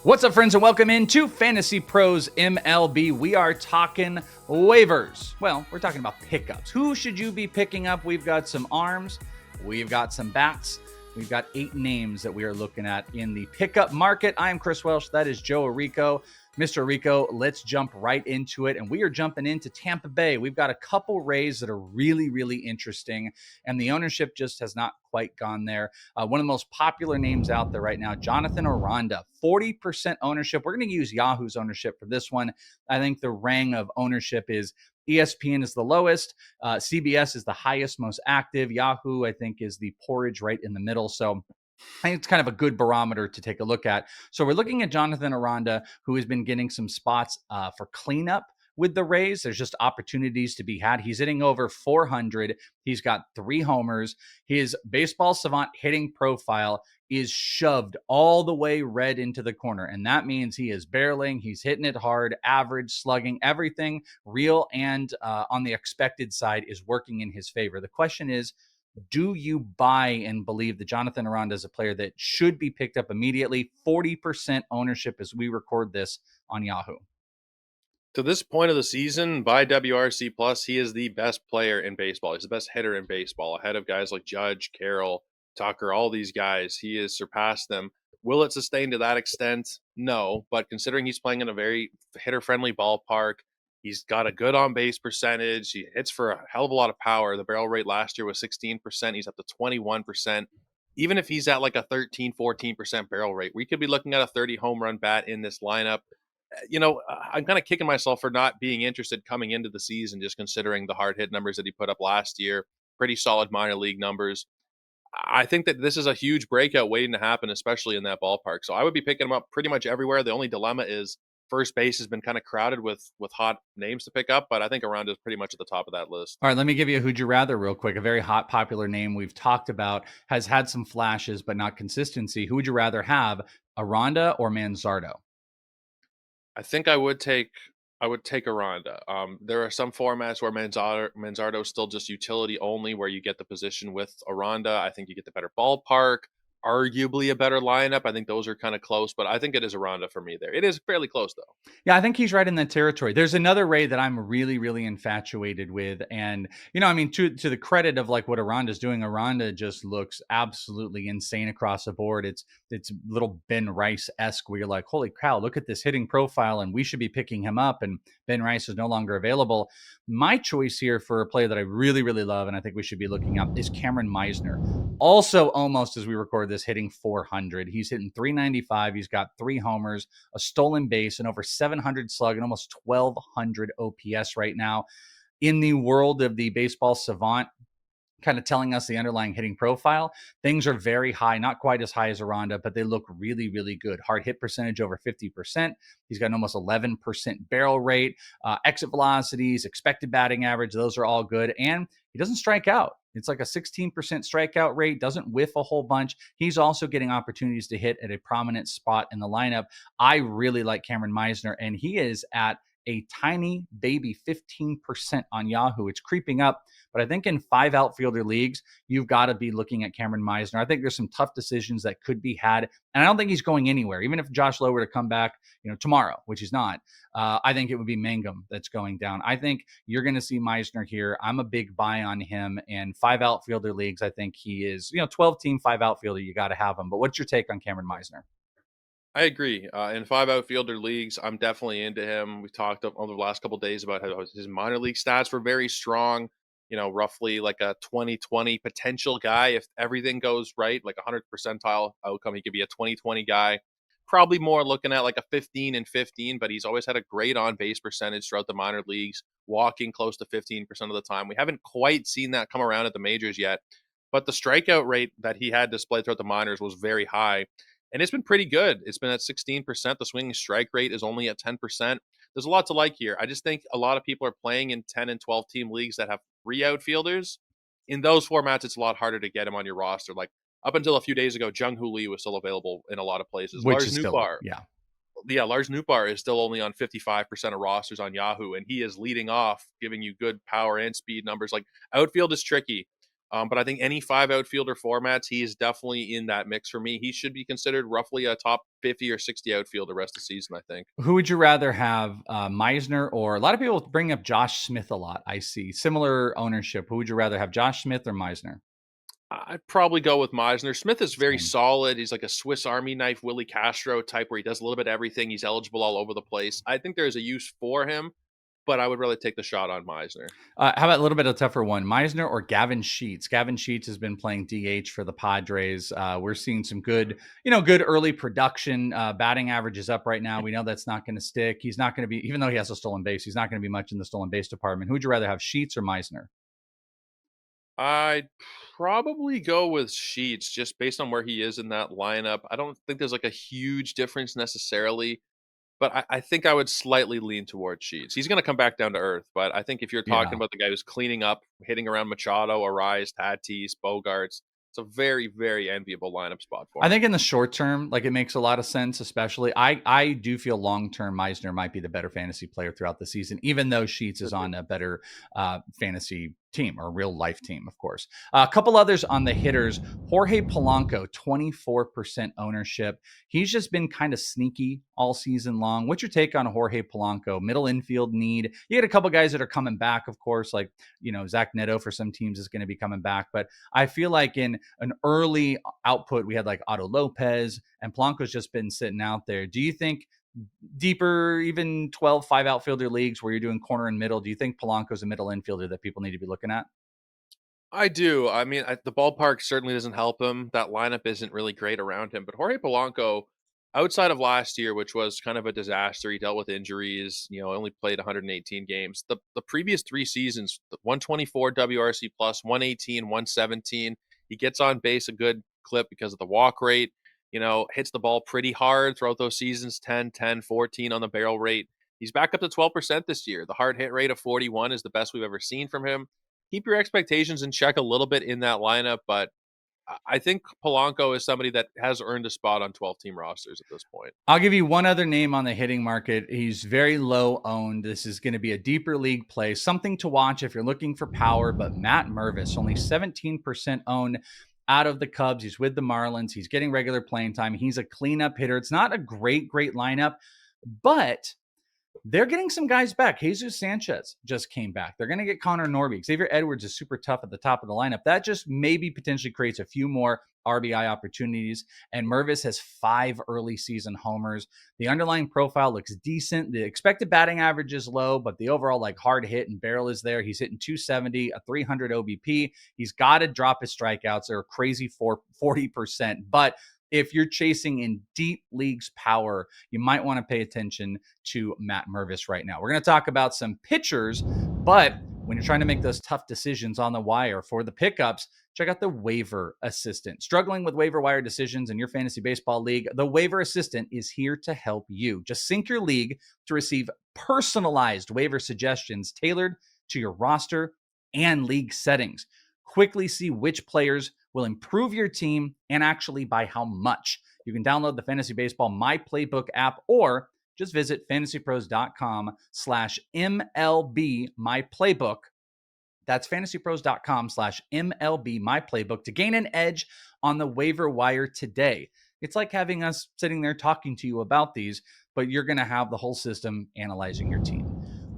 What's up, friends, and welcome into Fantasy Pros MLB. We are talking waivers. Well, we're talking about pickups. Who should you be picking up? We've got some arms. We've got some bats. We've got 8 names that we are looking at in the pickup market. I am Chris Welsh. That is Joe Orrico. Mr. Orrico, let's jump right into it. And we are jumping into Tampa Bay. We've got a couple Rays that are really, really interesting. And the ownership just has not quite gone there. One of the most popular names out there right now, Jonathan Aranda, 40% ownership. We're going to use Yahoo's ownership for this one. I think the rang of ownership is ESPN is the lowest. CBS is the highest, most active. Yahoo, I think, is the porridge right in the middle. So I think it's kind of a good barometer to take a look at. So we're looking at Jonathan Aranda, who has been getting some spots for cleanup with the Rays. There's just opportunities to be had. He's hitting over 400. He's got 3 homers. His baseball savant hitting profile is shoved all the way red into the corner. And that means he is barreling. He's hitting it hard, average, slugging, everything real and on the expected side is working in his favor. The question is, do you buy and believe that Jonathan Aranda is a player that should be picked up immediately? 40% ownership as we record this on Yahoo. To this point of the season, by WRC Plus, he is the best player in baseball. He's the best hitter in baseball, ahead of guys like Judge, Carroll, Tucker, all these guys. He has surpassed them. Will it sustain to that extent? No, but considering he's playing in a very hitter-friendly ballpark, he's got a good on-base percentage. He hits for a hell of a lot of power. The barrel rate last year was 16%. He's up to 21%. Even if he's at like a 13, 14% barrel rate, we could be looking at a 30 home run bat in this lineup. I'm kind of kicking myself for not being interested coming into the season, just considering the hard hit numbers that he put up last year. Pretty solid minor league numbers. I think that this is a huge breakout waiting to happen, especially in that ballpark. So I would be picking him up pretty much everywhere. The only dilemma is first base has been kind of crowded with hot names to pick up, but I think Aranda is pretty much at the top of that list. All right, let me give you a who'd you rather real quick. A very hot, popular name we've talked about, has had some flashes, but not consistency. Who would you rather have, Aranda or Manzardo? I think I would take Aranda. There are some formats where Manzardo is still just utility only, where you get the position with Aranda. I think you get the better ballpark, arguably a better lineup. I think those are kind of close, but I think it is Aranda for me there. It is fairly close, though. Yeah, I think he's right in that territory. There's another Ray that I'm really, really infatuated with. And, to the credit of like what Aranda's doing, Aranda just looks absolutely insane across the board. It's little Ben Rice-esque where you're like, holy cow, look at this hitting profile and we should be picking him up. And Ben Rice is no longer available. My choice here for a player that I really, really love and I think we should be looking up is Kameron Misner. Also, almost as we record this, hitting 400. He's hitting 395. He's got 3 homers, a stolen base, and over 700 slug and almost 1,200 OPS right now. In the world of the baseball savant, kind of telling us the underlying hitting profile, things are very high, not quite as high as Aranda, but they look really, really good. Hard hit percentage over 50%. He's got an almost 11% barrel rate, exit velocities, expected batting average. Those are all good. And he doesn't strike out. It's like a 16% strikeout rate, doesn't whiff a whole bunch. He's also getting opportunities to hit at a prominent spot in the lineup. I really like Kameron Misner, and he is at a tiny baby 15% on Yahoo. It's creeping up, but I think in 5 outfielder leagues, you've got to be looking at Kameron Misner. I think there's some tough decisions that could be had, and I don't think he's going anywhere. Even if Josh Lowe were to come back, tomorrow, which he's not, I think it would be Mangum that's going down. I think you're going to see Misner here. I'm a big buy on him, and 5 outfielder leagues, I think he is, 12-team 5 outfielder, you got to have him. But what's your take on Kameron Misner? I agree. In 5 outfielder leagues, I'm definitely into him. We talked over the last couple of days about how his minor league stats were very strong, roughly like a 20-20 potential guy. If everything goes right, like a 100th percentile outcome, he could be a 20-20 guy. Probably more looking at like a 15-15, but he's always had a great on-base percentage throughout the minor leagues, walking close to 15% of the time. We haven't quite seen that come around at the majors yet, but the strikeout rate that he had displayed throughout the minors was very high. And it's been pretty good. It's been at 16%. The swinging strike rate is only at 10%. There's a lot to like here. I just think a lot of people are playing in 10 and 12 team leagues that have 3 outfielders. In those formats, it's a lot harder to get him on your roster. Like up until a few days ago, Jung Hoo Lee was still available in a lot of places. Which Lars is Nootbaar, yeah, Lars Nootbaar is still only on 55% of rosters on Yahoo, and he is leading off, giving you good power and speed numbers. Like outfield is tricky. But I think any 5 outfielder formats, he is definitely in that mix for me. He should be considered roughly a top 50 or 60 outfielder the rest of the season, I think. Who would you rather have, Misner, or a lot of people bring up Josh Smith a lot, I see. Similar ownership. Who would you rather have, Josh Smith or Misner? I'd probably go with Misner. Smith is very Same. solid. He's like a Swiss Army knife, Willie Castro type, where he does a little bit of everything. He's eligible all over the place. I think there's a use for him, but I would really take the shot on Misner. How about a little bit of a tougher one, Misner or Gavin Sheets? Gavin Sheets has been playing DH for the Padres. We're seeing some good, good early production. Batting average is up right now. We know that's not going to stick. He's not going to be, even though he has a stolen base, he's not going to be much in the stolen base department. Who would you rather have, Sheets or Misner? I'd probably go with Sheets just based on where he is in that lineup. I don't think there's like a huge difference necessarily, but I think I would slightly lean towards Sheets. He's going to come back down to earth, but I think if you're talking Yeah. about the guy who's cleaning up, hitting around Machado, Arise, Tatis, Bogarts, it's a very, very enviable lineup spot for I him. think in the short term, like, it makes a lot of sense, especially I do feel long term Meisner might be the better fantasy player throughout the season, even though Sheets is on a better fantasy team, or real life team, of course. A couple others on the hitters. Jorge Polanco, 24% ownership. He's just been kind of sneaky all season long. What's your take on Jorge Polanco? Middle infield need. You get a couple guys that are coming back, of course, like, Zach Neto for some teams is going to be coming back. But I feel like in an early output, we had like Otto Lopez, and Polanco's just been sitting out there. Do you think deeper, even 12 5 outfielder leagues where you're doing corner and middle, do you think Polanco's a middle infielder that people need to be looking at? I do. I mean, the ballpark certainly doesn't help him. That lineup isn't really great around him. But Jorge Polanco, outside of last year, which was kind of a disaster, he dealt with injuries. Only played 118 games. The previous 3 seasons, 124 WRC plus, 118, 117. He gets on base a good clip because of the walk rate. Hits the ball pretty hard throughout those seasons, 10, 10, 14 on the barrel rate. He's back up to 12% this year. The hard hit rate of 41 is the best we've ever seen from him. Keep your expectations in check a little bit in that lineup, but I think Polanco is somebody that has earned a spot on 12-team rosters at this point. I'll give you one other name on the hitting market. He's very low owned. This is going to be a deeper league play, something to watch if you're looking for power. But Matt Mervis, only 17% owned out of the Cubs. He's with the Marlins. He's getting regular playing time. He's a cleanup hitter. It's not a great lineup, but they're getting some guys back. Jesus Sanchez just came back. They're going to get Connor Norby. Xavier Edwards is super tough at the top of the lineup. That just maybe potentially creates a few more RBI opportunities. And Mervis has 5 early season homers. The underlying profile looks decent. The expected batting average is low, but the overall hard hit and barrel is there. He's hitting 270, a 300 OBP. He's got to drop his strikeouts. They're crazy for 40%. But if you're chasing in deep leagues power, you might want to pay attention to Matt Mervis right now. We're going to talk about some pitchers, but when you're trying to make those tough decisions on the wire for the pickups, check out the Waiver Assistant. Struggling with waiver wire decisions in your fantasy baseball league? The Waiver Assistant is here to help you. Just sync your league to receive personalized waiver suggestions tailored to your roster and league settings. Quickly see which players will improve your team and actually by how much. You can download the Fantasy Baseball My Playbook app or just visit fantasypros.com/MLB My Playbook. That's fantasypros.com/MLB My Playbook to gain an edge on the waiver wire today. It's like having us sitting there talking to you about these, but you're going to have the whole system analyzing your team.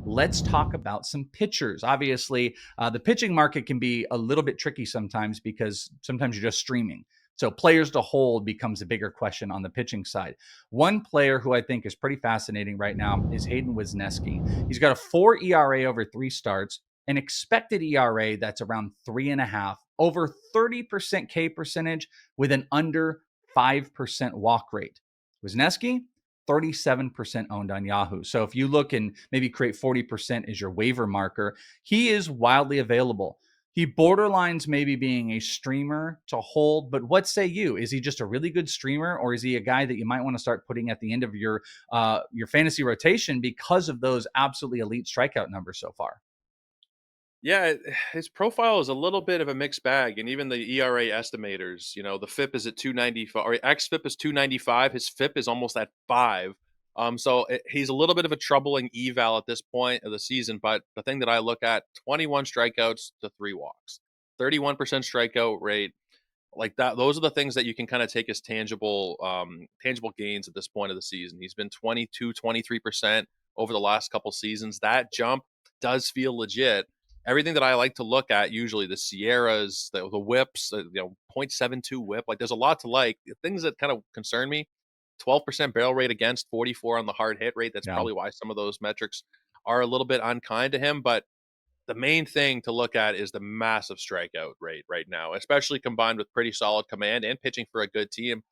Let's talk about some pitchers. Obviously, the pitching market can be a little bit tricky sometimes because sometimes you're just streaming. So players to hold becomes a bigger question on the pitching side. One player who I think is pretty fascinating right now is Hayden Wesneski. He's got a 4 ERA over 3 starts, an expected ERA that's around 3.5, over 30% K percentage with an under 5% walk rate. Wesneski, 37% owned on Yahoo. So if you look and maybe create 40% as your waiver marker, he is wildly available. He borderlines maybe being a streamer to hold, but what say you? Is he just a really good streamer, or is he a guy that you might want to start putting at the end of your fantasy rotation because of those absolutely elite strikeout numbers so far? Yeah, his profile is a little bit of a mixed bag, and even the ERA estimators, the FIP is at 295, or xFIP is 295. His FIP is almost at 5. So he's a little bit of a troubling eval at this point of the season. But the thing that I look at, 21 strikeouts to 3 walks. 31% strikeout rate. Like that, those are the things that you can kind of take as tangible gains at this point of the season. He's been 22, 23% over the last couple seasons. That jump does feel legit. Everything that I like to look at, usually the Sierras, the whips, 0.72 whip, like there's a lot to like. The things that kind of concern me, 12% barrel rate against, 44 on the hard hit rate. That's Yeah. probably why some of those metrics are a little bit unkind to him. But the main thing to look at is the massive strikeout rate right now, especially combined with pretty solid command and pitching for a good team.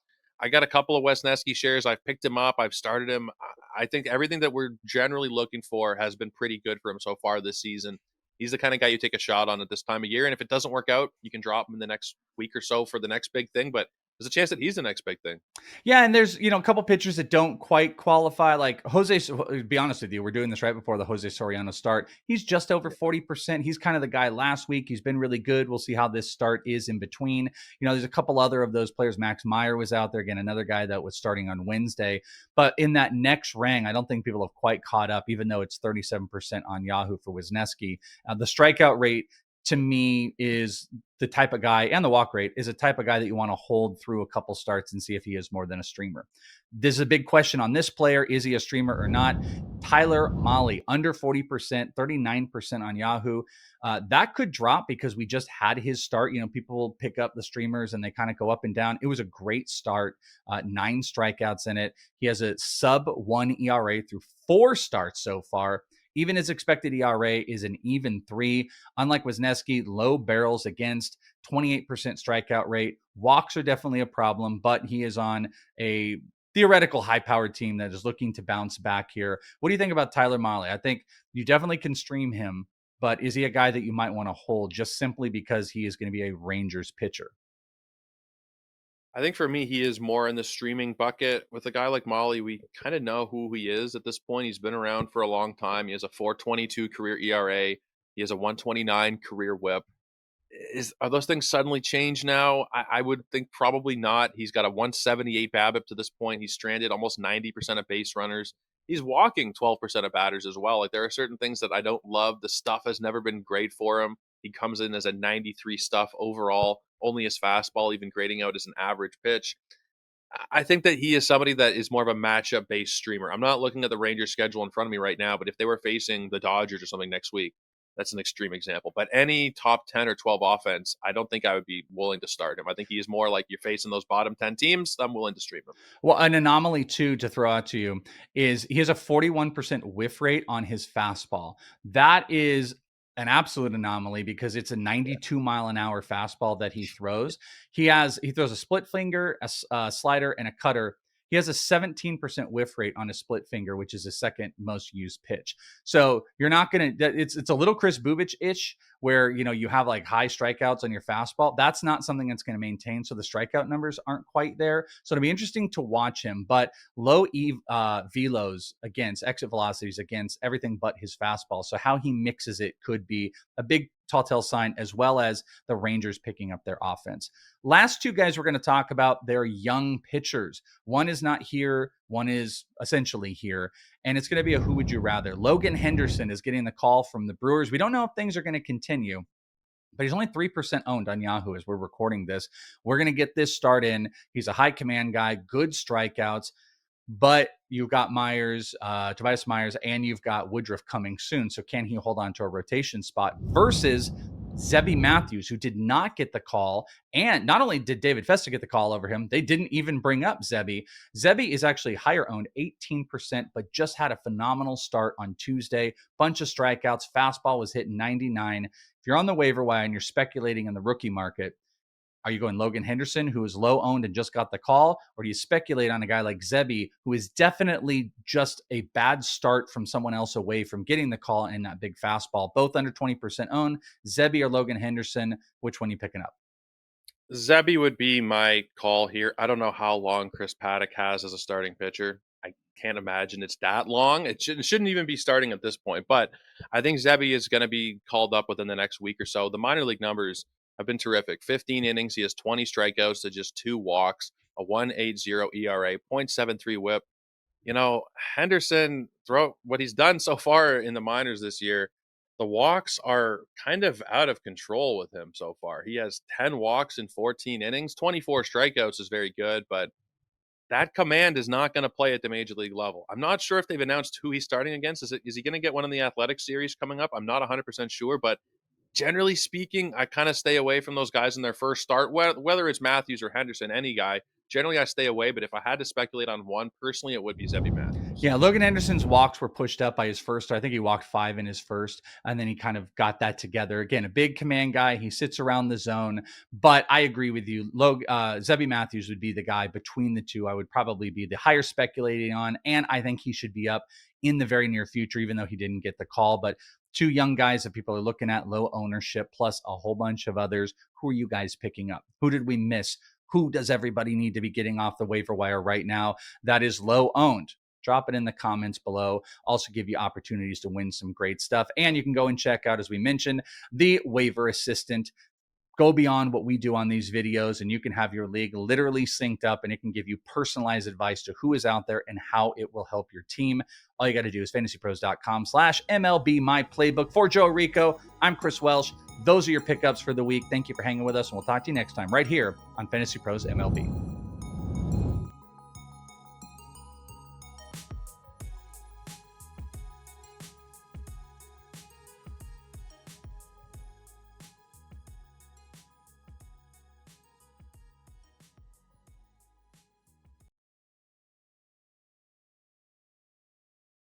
I got a couple of Wesneski shares. I've picked him up. I've started him. I think everything that we're generally looking for has been pretty good for him so far this season. He's the kind of guy you take a shot on at this time of year. And if it doesn't work out, you can drop him in the next week or so for the next big thing. But there's a chance that he's the next big thing. Yeah, and there's a couple pitchers that don't quite qualify. Like Jose, to be honest with you, we're doing this right before the Jose Soriano start. He's just over 40%. He's kind of the guy last week. He's been really good. We'll see how this start is in between. There's a couple other of those players. Max Meyer was out there again, another guy that was starting on Wednesday. But in that next rang, I don't think people have quite caught up, even though it's 37% on Yahoo for Wesneski. The strikeout rate to me is the type of guy, and the walk rate is a type of guy that you want to hold through a couple starts and see if he is more than a streamer. There's a big question on this player. Is he a streamer or not? Tyler Mahle, under 40%, 39% on Yahoo. That could drop because we just had his start. People pick up the streamers and they kind of go up and down. It was a great start, 9 strikeouts in it. He has a sub 1 ERA through 4 starts so far. Even his expected ERA is an even 3. Unlike Wesneski, low barrels against, 28% strikeout rate. Walks are definitely a problem, but he is on a theoretical high-powered team that is looking to bounce back here. What do you think about Tyler Mahle? I think you definitely can stream him, but is he a guy that you might want to hold just simply because he is going to be a Rangers pitcher? I think for me, he is more in the streaming bucket. With a guy like Mahle, we kind of know who he is at this point. He's been around for a long time. He has a 4.22 career ERA. He has a 1.29 career WHIP. Are those things suddenly changed now? I would think probably not. He's got a 178 BABIP to this point. He's stranded almost 90% of base runners. He's walking 12% of batters as well. Like there are certain things that I don't love. The stuff has never been great for him. He comes in as a 93 stuff overall, only his fastball even grading out as an average pitch. I think that he is somebody that is more of a matchup based streamer. I'm not looking at the Rangers schedule in front of me right now, but if they were facing the Dodgers or something next week, that's an extreme example. But any top 10 or 12 offense, I don't think I would be willing to start him. I think he's more like you're facing those bottom 10 teams. I'm willing to stream him. Well, an anomaly too to throw out to you is he has a 41% whiff rate on his fastball. That is an absolute anomaly because it's a 92 mile an hour fastball that he throws. He throws a split finger, a slider, and a cutter. He has a 17% whiff rate on his split finger, which is his second most used pitch. So you're not going to, it's a little Chris Bubich-ish where, you have like high strikeouts on your fastball. That's not something that's going to maintain. So the strikeout numbers aren't quite there. So it'll be interesting to watch him, but low velos against exit velocities against everything but his fastball. So how he mixes it could be a big telltale sign, as well as the Rangers picking up their offense. Last 2 guys we're going to talk about, they're young pitchers. One is not here. One is essentially here. And it's going to be a who would you rather. Logan Henderson is getting the call from the Brewers. We don't know if things are going to continue, but he's only 3% owned on Yahoo as we're recording this. We're going to get this start in. He's a high command guy, good strikeouts. But you've got Tobias Myers, and you've got Woodruff coming soon. So can he hold on to a rotation spot versus Zebby Matthews, who did not get the call? And not only did David Festa get the call over him, they didn't even bring up Zebby. Zebby is actually higher owned, 18%, but just had a phenomenal start on Tuesday. Bunch of strikeouts. Fastball was hitting 99. If you're on the waiver wire and you're speculating in the rookie market, are you going Logan Henderson, who is low owned and just got the call? Or do you speculate on a guy like Zebby, who is definitely just a bad start from someone else away from getting the call in that big fastball? Both under 20% owned. Zebby or Logan Henderson, which one are you picking up? Zebby would be my call here. I don't know how long Chris Paddock has as a starting pitcher. I can't imagine it's that long. It shouldn't even be starting at this point. But I think Zebby is going to be called up within the next week or so. The minor league numbers have been terrific. 15 innings. He has 20 strikeouts to just 2 walks, a 1.80 ERA, 0.73 whip. Henderson, throughout what he's done so far in the minors this year, The walks are kind of out of control with him so far. He has 10 walks in 14 innings. 24 strikeouts is very good, but that command is not going to play at the major league level. I'm not sure if they've announced who he's starting against. Is he going to get one in the Athletic series coming up? I'm not 100% sure, but generally speaking, I kind of stay away from those guys in their first start, whether it's Matthews or Henderson, any guy. Generally, I stay away, but if I had to speculate on one personally, it would be Zebby Matthews. Yeah, Logan Henderson's walks were pushed up by his first. I think he walked 5 in his first, and then he kind of got that together. Again, a big command guy. He sits around the zone, but I agree with you. Zebby Matthews would be the guy between the two. I would probably be the higher speculating on, and I think he should be up in the very near future, even though he didn't get the call. But two young guys that people are looking at, low ownership, plus a whole bunch of others. Who are you guys picking up? Who did we miss? Who does everybody need to be getting off the waiver wire right now that is low owned? Drop it in the comments below. Also give you opportunities to win some great stuff. And you can go and check out, as we mentioned, the waiver assistant. Go beyond what we do on these videos, and you can have your league literally synced up, and it can give you personalized advice to who is out there and how it will help your team. All you got to do is fantasypros.com/MLB my playbook. For Joe Orrico, I'm Chris Welsh. Those are your pickups for the week. Thank you for hanging with us, and we'll talk to you next time right here on Fantasy Pros MLB.